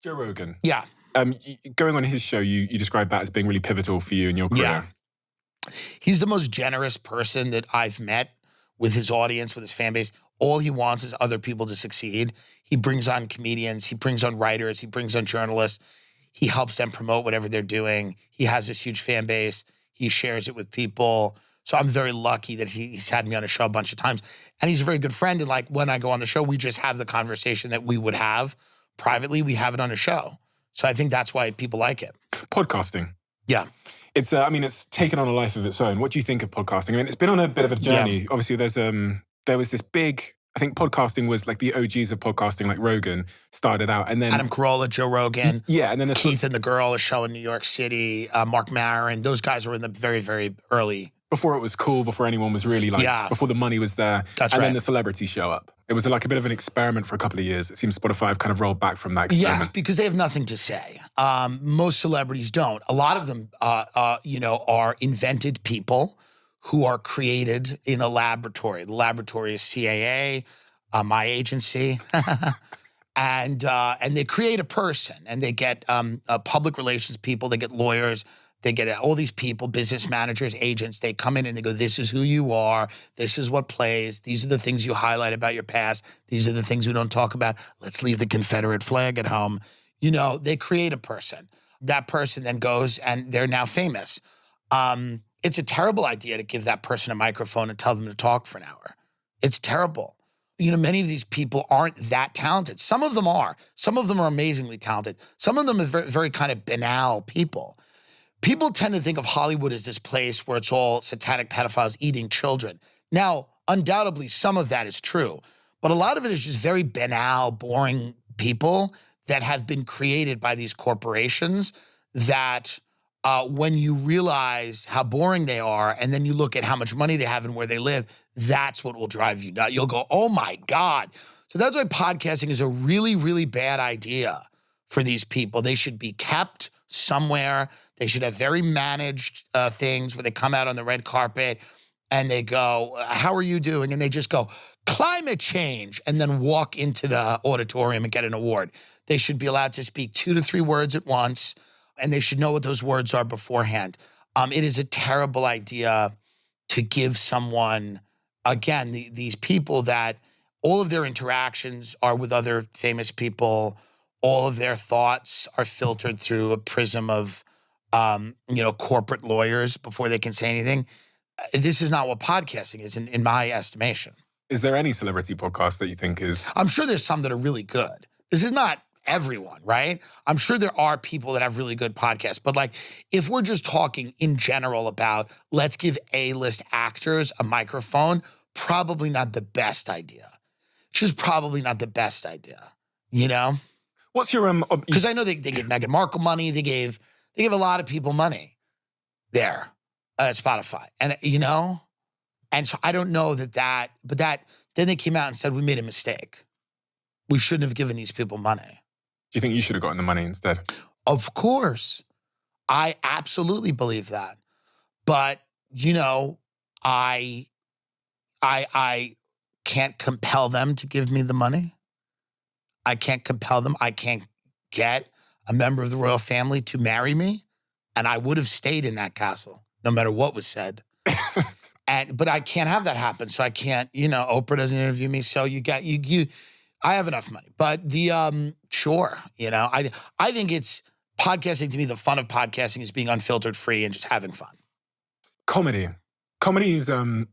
Joe Rogan. Yeah. Going on his show, you described that as being really pivotal for you in your career. Yeah. He's the most generous person that I've met with his audience, with his fan base. All he wants is other people to succeed. He brings on comedians, he brings on writers, he brings on journalists. He helps them promote whatever they're doing. He has this huge fan base. He shares it with people. So I'm very lucky that he's had me on a show a bunch of times. And he's a very good friend. And like when I go on the show, we just have the conversation that we would have privately. We have it on a show. So I think that's why people like it. Podcasting. Yeah. It's, it's taken on a life of its own. What do you think of podcasting? I mean, it's been on a bit of a journey. Yeah. Obviously, there was this big, I think podcasting was like the OGs of podcasting, like Rogan started out. And then Adam Carolla, Joe Rogan. Yeah. And then Keith and the Girl, a show in New York City, Mark Maron. Those guys were in the very, very early. Before it was cool, before anyone was really like, before the money was there. That's and right. then the celebrities show up. It was like a bit of an experiment for a couple of years. It seems Spotify have kind of rolled back from that experiment. Yes, because they have nothing to say. Most celebrities don't. A lot of them, are invented people who are created in a laboratory. The laboratory is CAA, my agency. And they create a person, and they get public relations people, they get lawyers, they get all these people, business managers, agents. They come in and they go, this is who you are. This is what plays. These are the things you highlight about your past. These are the things we don't talk about. Let's leave the Confederate flag at home. They create a person. That person then goes and they're now famous. It's a terrible idea to give that person a microphone and tell them to talk for an hour. It's terrible. Many of these people aren't that talented. Some of them are. Some of them are amazingly talented. Some of them are very, very kind of banal people. People tend to think of Hollywood as this place where it's all satanic pedophiles eating children. Now, undoubtedly, some of that is true, but a lot of it is just very banal, boring people that have been created by these corporations that when you realize how boring they are and then you look at how much money they have and where they live, that's what will drive you nuts. You'll go, oh my God. So that's why podcasting is a really, really bad idea for these people. They should be kept somewhere. They should have very managed things where they come out on the red carpet and they go, how are you doing? And they just go, climate change, and then walk into the auditorium and get an award. They should be allowed to speak 2 to 3 words at once, and they should know what those words are beforehand. It is a terrible idea to give someone, again, these people that all of their interactions are with other famous people. All of their thoughts are filtered through a prism of, corporate lawyers before they can say anything. This is not what podcasting is, in my estimation. Is there any celebrity podcast that you think is? I'm sure there's some that are really good. This is not everyone, right? I'm sure there are people that have really good podcasts. But like, if we're just talking in general about let's give A-list actors a microphone, probably not the best idea. Just probably not the best idea, What's your Because I know they gave Meghan Markle money. They gave a lot of people money there at Spotify, and and so I don't know but then they came out and said we made a mistake. We shouldn't have given these people money. Do you think you should have gotten the money instead? Of course, I absolutely believe that, but I can't compel them to give me the money. I can't compel them. I can't get a member of the royal family to marry me. And I would have stayed in that castle, no matter what was said. But I can't have that happen. So I can't, Oprah doesn't interview me. So I have enough money. But sure, I think it's podcasting to me, the fun of podcasting is being unfiltered, free, and just having fun. Comedy. Comedy's an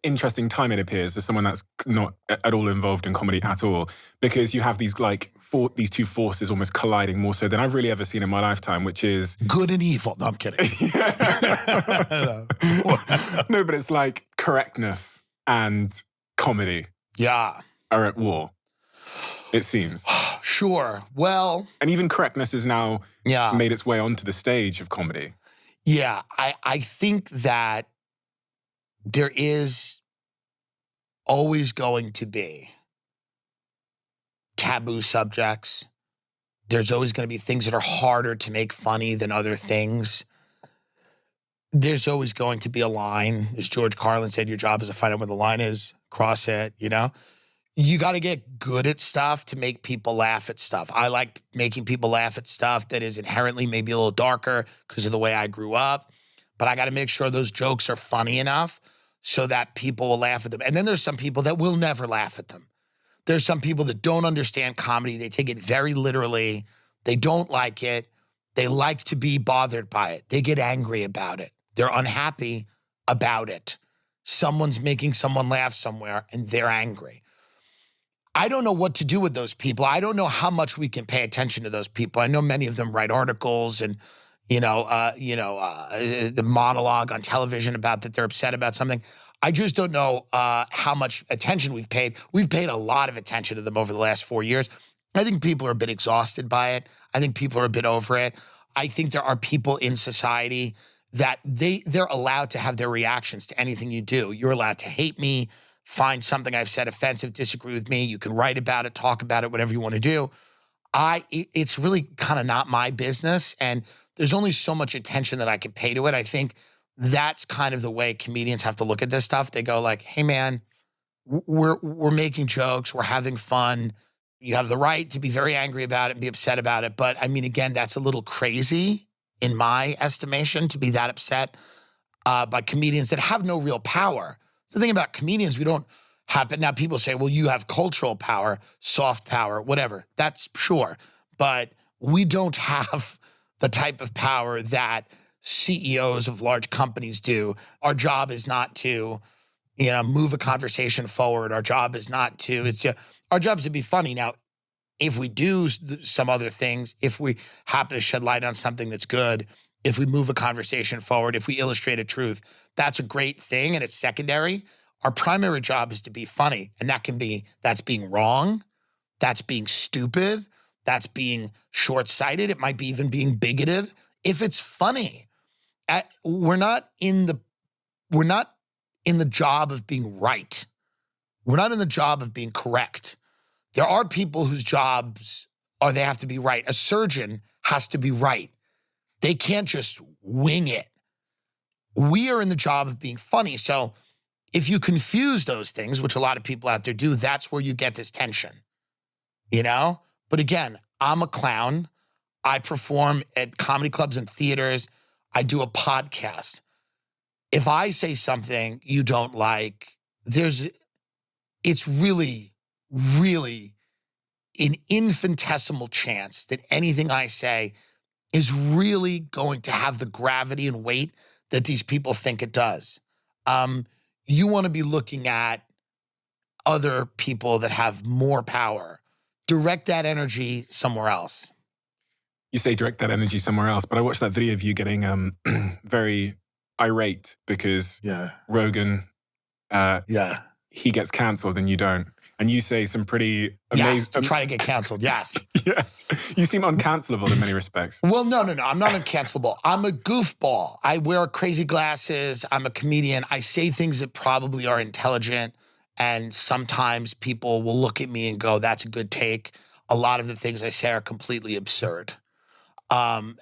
interesting time, it appears, as someone that's not at all involved in comedy at all, because you have these these two forces almost colliding more so than I've really ever seen in my lifetime, which is good and evil. No, I'm kidding. No, but it's like correctness and comedy. Yeah. Are at war. It seems. Sure. Well. And even correctness has now made its way onto the stage of comedy. Yeah. I think that there is always going to be taboo subjects. There's always going to be things that are harder to make funny than other things. There's always going to be a line. As George Carlin said, your job is to find out where the line is, cross it, You got to get good at stuff to make people laugh at stuff. I like making people laugh at stuff that is inherently maybe a little darker because of the way I grew up. But I got to make sure those jokes are funny enough so that people will laugh at them. And then there's some people that will never laugh at them. There's some people that don't understand comedy. They take it very literally. They don't like it. They like to be bothered by it. They get angry about it. They're unhappy about it. Someone's making someone laugh somewhere and they're angry. I don't know what to do with those people. I don't know how much we can pay attention to those people. I know many of them write articles and, the monologue on television about that they're upset about something. I just don't know how much attention we've paid. We've paid a lot of attention to them over the last 4 years. I think people are a bit exhausted by it. I think people are a bit over it. I think there are people in society that they're allowed to have their reactions to anything you do. You're allowed to hate me, find something I've said offensive, disagree with me. You can write about it, talk about it, whatever you want to do. It's really kind of not my business, and there's only so much attention that I can pay to it. I think that's kind of the way comedians have to look at this stuff. They go like, "Hey, man, we're making jokes, we're having fun. You have the right to be very angry about it and be upset about it." But I mean, again, that's a little crazy in my estimation to be that upset by comedians that have no real power. The thing about comedians, we don't have, but now people say, well, you have cultural power, soft power, whatever. That's sure. But we don't have the type of power that CEOs of large companies do. Our job is not to, move a conversation forward. Our job is not to, our job is to be funny. Now, if we do some other things, if we happen to shed light on something that's good, if we move a conversation forward, if we illustrate a truth, that's a great thing and it's secondary. Our primary job is to be funny. And that's being wrong. That's being stupid. That's being short-sighted. It might be even being bigoted. If it's funny, we're not in the job of being right. We're not in the job of being correct. There are people whose jobs are they have to be right. A surgeon has to be right. They can't just wing it. We are in the job of being funny. So if you confuse those things, which a lot of people out there do, that's where you get this tension, But again, I'm a clown. I perform at comedy clubs and theaters. I do a podcast. If I say something you don't like, it's really, really an infinitesimal chance that anything I say is really going to have the gravity and weight that these people think it does. You want to be looking at other people that have more power. Direct that energy somewhere else. You say direct that energy somewhere else, but I watched that video of you getting very irate because Rogan, he gets canceled and you don't. And you say some pretty amazing... Yes, to try to get canceled, yes. Yeah. You seem uncancelable in many respects. Well, no. I'm not uncancelable. I'm a goofball. I wear crazy glasses. I'm a comedian. I say things that probably are intelligent. And sometimes people will look at me and go, that's a good take. A lot of the things I say are completely absurd. And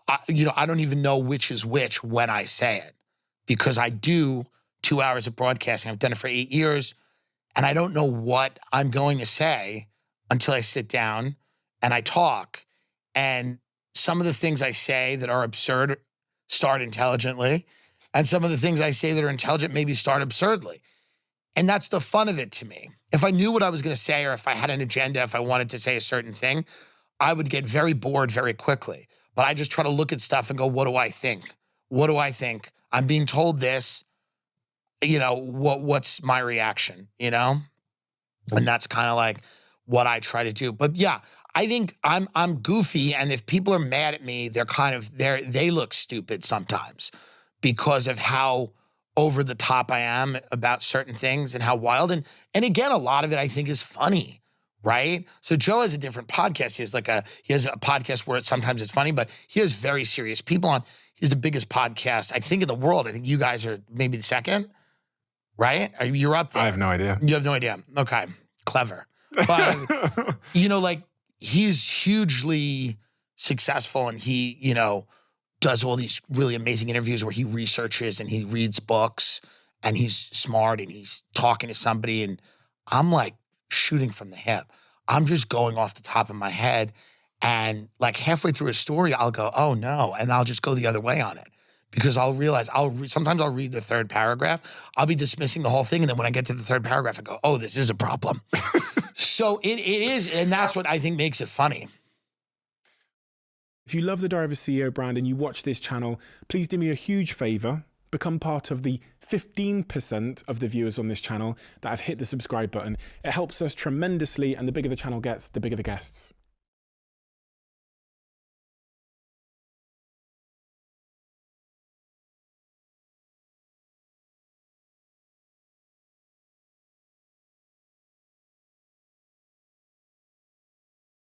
I don't even know which is which when I say it. Because I do 2 hours of broadcasting. I've done it for 8 years. And I don't know what I'm going to say until I sit down and I talk. And some of the things I say that are absurd start intelligently. And some of the things I say that are intelligent maybe start absurdly. And that's the fun of it to me. If I knew what I was going to say, or if I had an agenda, if I wanted to say a certain thing, I would get very bored very quickly. But I just try to look at stuff and go, what do I think? What do I think? I'm being told this. What's my reaction, And that's kind of like what I try to do. But yeah, I think I'm goofy. And if people are mad at me, they look stupid sometimes because of how over the top I am about certain things and how wild. And again, a lot of it I think is funny, right? So Joe has a different podcast. He has a podcast where sometimes it's funny, but he has very serious people on. He's the biggest podcast, I think, in the world. I think you guys are maybe the second. Right? You're up there. I have no idea. You have no idea. Okay. Clever. But, he's hugely successful and he, does all these really amazing interviews where he researches and he reads books and he's smart and he's talking to somebody, and I'm like shooting from the hip. I'm just going off the top of my head. And like halfway through a story, I'll go, oh no. And I'll just go the other way on it because I'll realize sometimes I'll read the third paragraph. I'll be dismissing the whole thing. And then when I get to the third paragraph, I go, oh, this is a problem. So it is. And that's what I think makes it funny. If you love the Diary of a CEO brand and you watch this channel, please do me a huge favor. Become part of the 15% of the viewers on this channel that have hit the subscribe button. It helps us tremendously, and the bigger the channel gets, the bigger the guests.